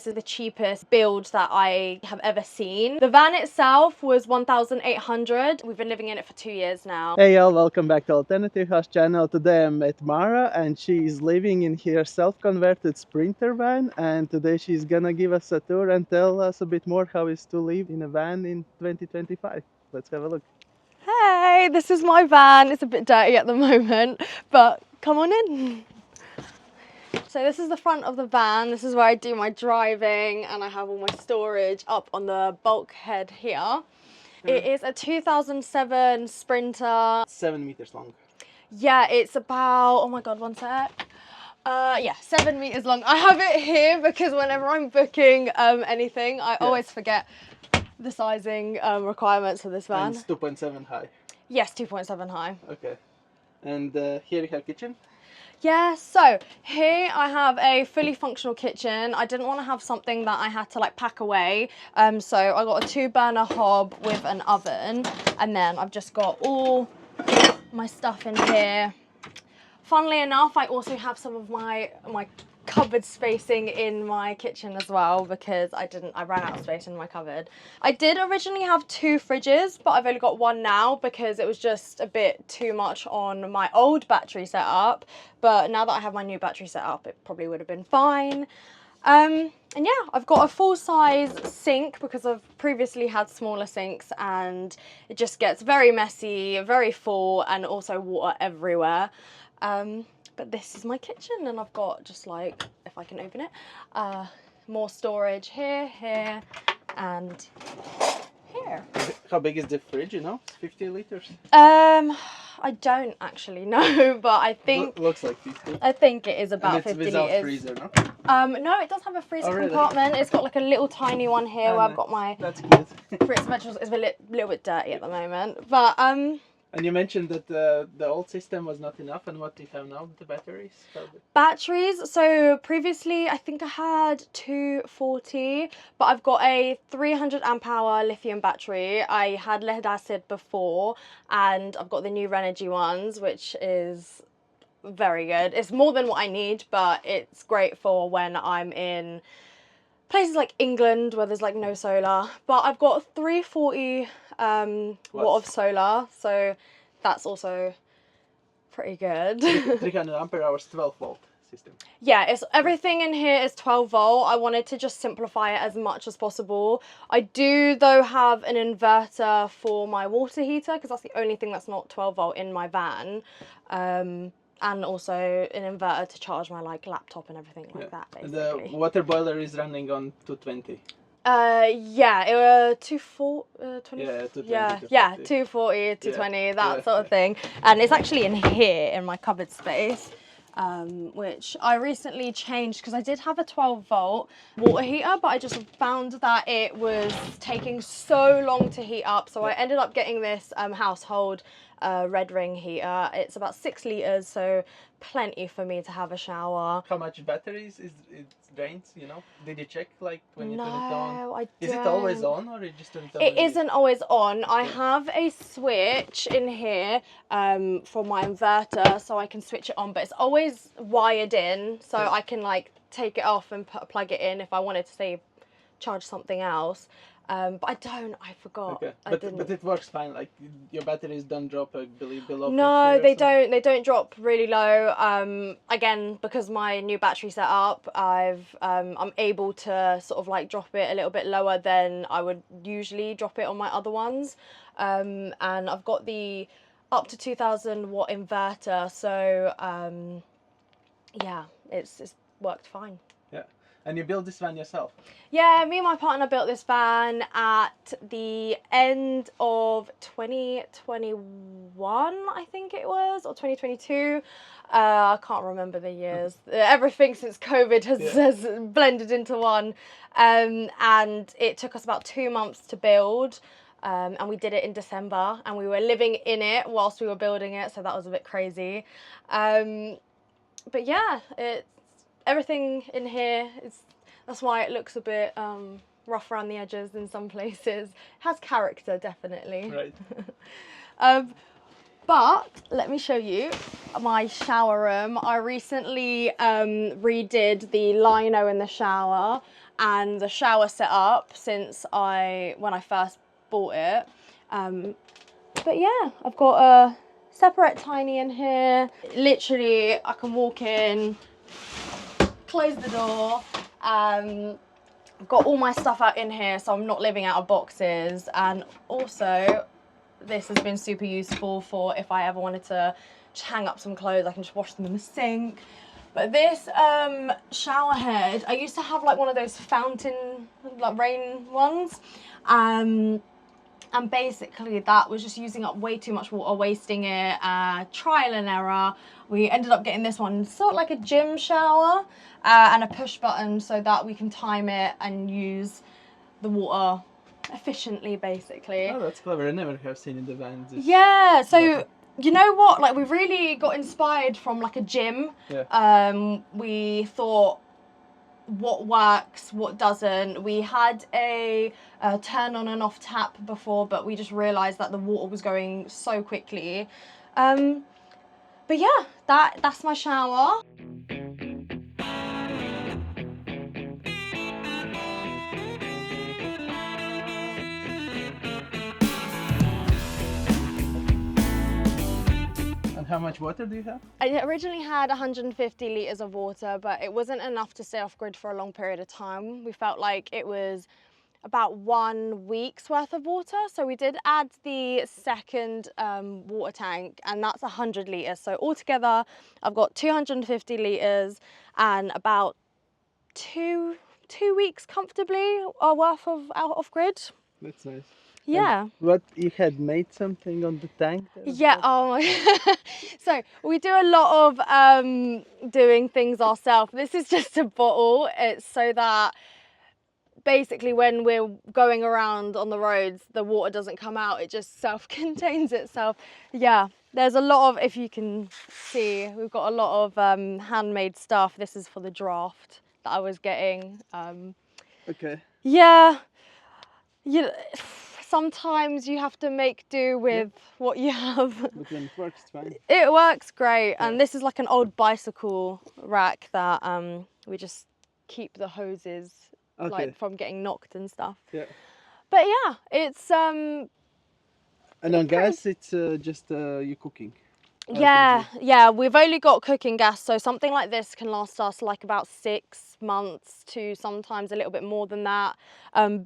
This is the cheapest build that I have ever seen. The van itself was 1,800. We've been living in it for 2 years now. Hey y'all, welcome back to Alternative House channel. Today I'm at Mara and she's living in her self-converted Sprinter van, and today she's gonna give us a tour and tell us a bit more how it's to live in a van in 2025. Let's have a look. Hey, this is my van. It's a bit dirty at the moment, but come on in. So this is the front of the van. This is where I do my driving, and I have all my storage up on the bulkhead here. It is a 2007 Sprinter. 7 meters long. Yeah, it's about, oh my God, one sec. Yeah, 7 meters long. I have it here because whenever I'm booking anything, I always forget the sizing requirements for this van. And it's 2.7 high. Yes, 2.7 high. Okay. And here you have kitchen. Yeah, so here I have a fully functional kitchen. I didn't want to have something that I had to like pack away. So I got a 2-burner hob with an oven, and then I've just got all my stuff in here. Funnily enough, I also have some of my cupboard spacing in my kitchen as well, because I ran out of space in my cupboard. I did originally have 2 fridges, but I've only got 1 now because it was just a bit too much on my old battery setup. But now that I have my new battery setup, it probably would have been fine. And yeah, I've got a full-size sink because I've previously had smaller sinks, and it just gets very messy, very full, and also water everywhere. But this is my kitchen, and I've got just like, if I can open it, more storage here, here, and here. How big is the fridge, you know? 50 liters? I don't actually know, but I think... Looks like 50. I think it is about 50 without liters. freezer, no? No, it does have a freezer really? compartment. It's got like a little tiny one here where I've got my That's good. fruits and vegetables. It's a little bit dirty at the moment, but And you mentioned that the old system was not enough, and what do you have now? The batteries? batteries. So previously I think I had 240, but I've got a 300 amp hour lithium battery. I had lead acid before, and I've got the new Renogy ones, which is very good. It's more than what I need, but it's great for when I'm in places like England where there's like no solar. But I've got 340 watt of solar, so that's also pretty good. 300 ampere hours, 12 volt system. Yeah, it's everything in here is 12 volt. I wanted to just simplify it as much as possible. I do though have an inverter for my water heater, because that's the only thing that's not 12 volt in my van. And also an inverter to charge my like laptop and everything like that, basically. The water boiler is running on 220. Yeah, it was 240, Yeah, 220, yeah, 240, 220, that sort of thing. And it's actually in here in my cupboard space, which I recently changed because I did have a 12 volt water heater, but I just found that it was taking so long to heat up. So I ended up getting this household red ring heater. It's about 6 liters, so plenty for me to have a shower. How much batteries it drains, you know? Did you check like when you turn it on? No, I don't. Is it always on, or you just turn it on? It isn't always on. I have a switch in here for my inverter, so I can switch it on, but it's always wired in, so I can like take it off and plug it in if I wanted to say charge something else. But I forgot. Okay. But it works fine. Like your batteries don't drop, I believe, below. No, they don't. They don't drop really low. Again, because my new battery setup, I'm able to sort of like drop it a little bit lower than I would usually drop it on my other ones. And I've got the up to 2000 watt inverter, so yeah, it's worked fine. Yeah. And you built this van yourself? Yeah, me and my partner built this van at the end of 2021, I think it was, or 2022. I can't remember the years. Everything since COVID has blended into one. And it took us about 2 months to build. And we did it in December, and we were living in it whilst we were building it, so that was a bit crazy. But yeah, everything in here that's why it looks a bit rough around the edges in some places. It has character, definitely. Right. But let me show you my shower room. I recently redid the lino in the shower, and the shower set up since when I first bought it. But yeah, I've got a separate tiny in here. Literally, I can walk in, close the door. I've got all my stuff out in here, so I'm not living out of boxes. And also, this has been super useful for if I ever wanted to just hang up some clothes, I can just wash them in the sink. But this shower head, I used to have like one of those fountain, like rain ones. And basically that was just using up way too much water, wasting it, trial and error. We ended up getting this one, sort of like a gym shower, and a push button so that we can time it and use the water efficiently, basically. Oh, that's clever. I never have seen in the van. Yeah, so you know what? Like, we really got inspired from like a gym. Yeah. We thought, what works, what doesn't. We had a turn on and off tap before, but we just realized that the water was going so quickly. But yeah, that's my shower. And how much water do you have? I originally had 150 litres of water, but it wasn't enough to stay off grid for a long period of time. We felt like it was about 1 week's worth of water. So we did add the second water tank, and that's 100 litres. So altogether, I've got 250 litres and about two weeks comfortably worth of out of grid. That's nice. Yeah. And what, you had made something on the tank? Yeah, oh my So we do a lot of doing things ourselves. This is just a bottle. It's so that basically when we're going around on the roads, the water doesn't come out, it just self-contains itself. Yeah, there's a lot of, if you can see, we've got a lot of handmade stuff. This is for the draft that I was getting. Okay. Yeah, sometimes you have to make do with what you have. But when it works, it's fine. It works great. And this is like an old bicycle rack that we just keep the hoses like from getting knocked and stuff. Yeah. But yeah, it's And on gas, it's just you cooking. yeah, we've only got cooking gas, so something like this can last us like about 6 months to sometimes a little bit more than that.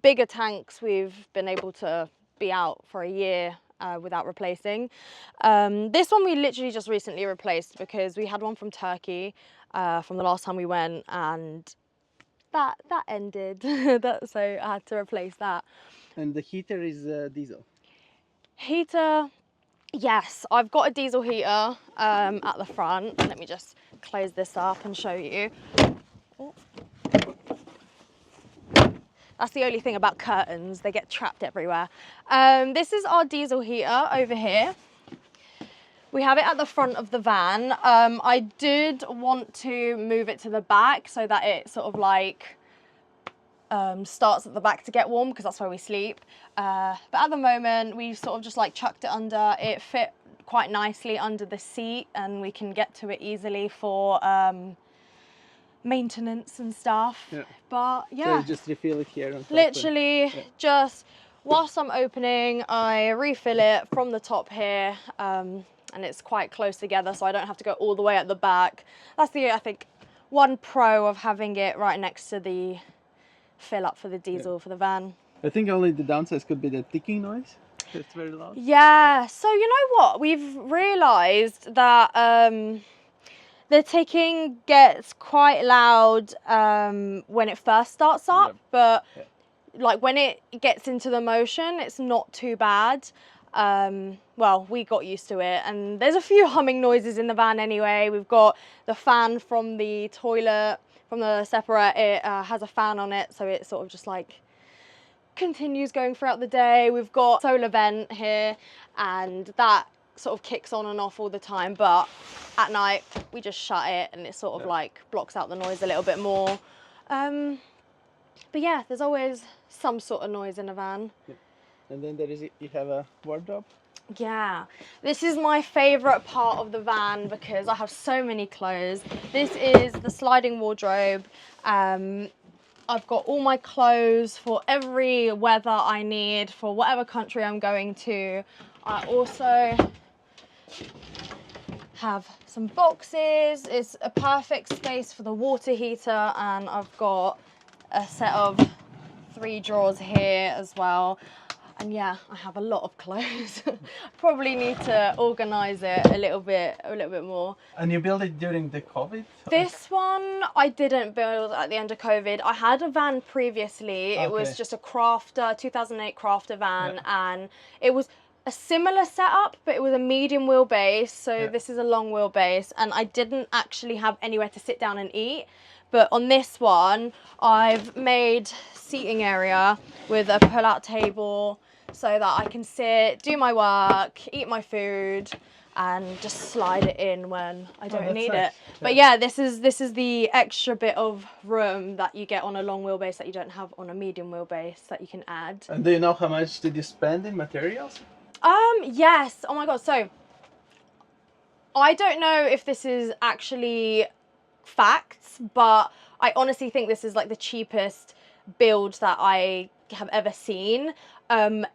Bigger tanks, we've been able to be out for a year without replacing. This one we literally just recently replaced because we had one from Turkey from the last time we went, and that ended. So I had to replace that. And the heater is diesel. Heater, yes, I've got a diesel heater at the front. Let me just close this up and show you. Oh. That's the only thing about curtains, they get trapped everywhere. This is our diesel heater over here. We have it at the front of the van. I did want to move it to the back so that it sort of like starts at the back to get warm, because that's where we sleep. But at the moment, we sort of just like chucked it under. It fit quite nicely under the seat, and we can get to it easily for maintenance and stuff. Yeah. But yeah, so you just refill it here. Literally, just whilst I'm opening, I refill it from the top here, and it's quite close together, so I don't have to go all the way at the back. That's the, I think, one pro of having it right next to the fill up for the diesel for the van. I think only the downsides could be the ticking noise. It's very loud. Yeah, so you know what? We've realised that the ticking gets quite loud when it first starts up, but like when it gets into the motion, it's not too bad. Well, we got used to it, and there's a few humming noises in the van anyway. We've got the fan from the toilet, from the separate. It has a fan on it, so it sort of just like continues going throughout the day. We've got solar vent here, and that sort of kicks on and off all the time, but at night we just shut it, and it sort of like blocks out the noise a little bit more. But yeah, there's always some sort of noise in a van. And then there is, you have a wardrobe. Yeah, this is my favourite part of the van because I have so many clothes. This is the sliding wardrobe. I've got all my clothes for every weather I need for whatever country I'm going to. I also have some boxes. It's a perfect space for the water heater, and I've got a set of 3 drawers here as well. And yeah, I have a lot of clothes. Probably need to organize it a little bit more. And you built it during the COVID? This one I didn't build at the end of COVID. I had a van previously. It was just a Crafter, 2008 Crafter van, and it was a similar setup, but it was a medium wheelbase. So this is a long wheelbase, and I didn't actually have anywhere to sit down and eat. But on this one, I've made seating area with a pull-out table so that I can sit, do my work, eat my food, and just slide it in when I don't need it. But yeah, this is the extra bit of room that you get on a long wheelbase that you don't have on a medium wheelbase that you can add. And do you know how much did you spend in materials? Yes. Oh my God. So I don't know if this is actually facts, but I honestly think this is like the cheapest build that I have ever seen.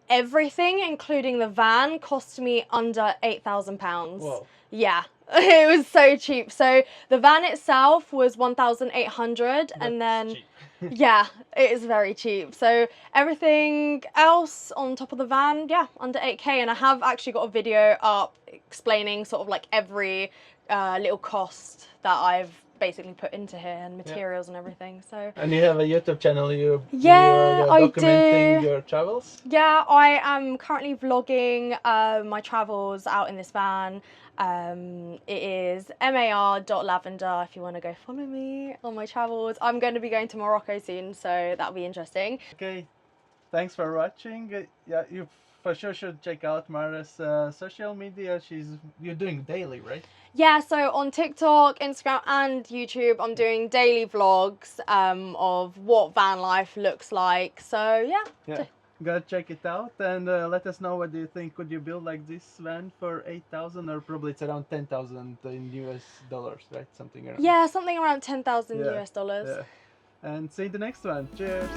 Everything, including the van, cost me under £8,000. Whoa. Yeah, it was so cheap. So the van itself was 1,800, and then cheap. yeah, it is very cheap. So everything else on top of the van, yeah, under 8K. And I have actually got a video up explaining sort of like every little cost that I've basically put into here, and materials and everything. So and you have a YouTube channel. You're do. documenting your travels. Yeah, I am currently vlogging my travels out in this van. It is mar.lavender if you want to go follow me on my travels. I'm going to be going to Morocco soon, so that'll be interesting. Okay, thanks for watching. Yeah, you for sure should check out Mara's social media. You're doing daily, right? Yeah, so on TikTok, Instagram and YouTube, I'm doing daily vlogs of what van life looks like. So yeah. Gotta check it out, and let us know what do you think. Could you build like this van for 8,000, or probably it's around 10,000 in US dollars, right? Something around. Yeah, something around 10,000 US dollars. Yeah. And see you in the next one. Cheers.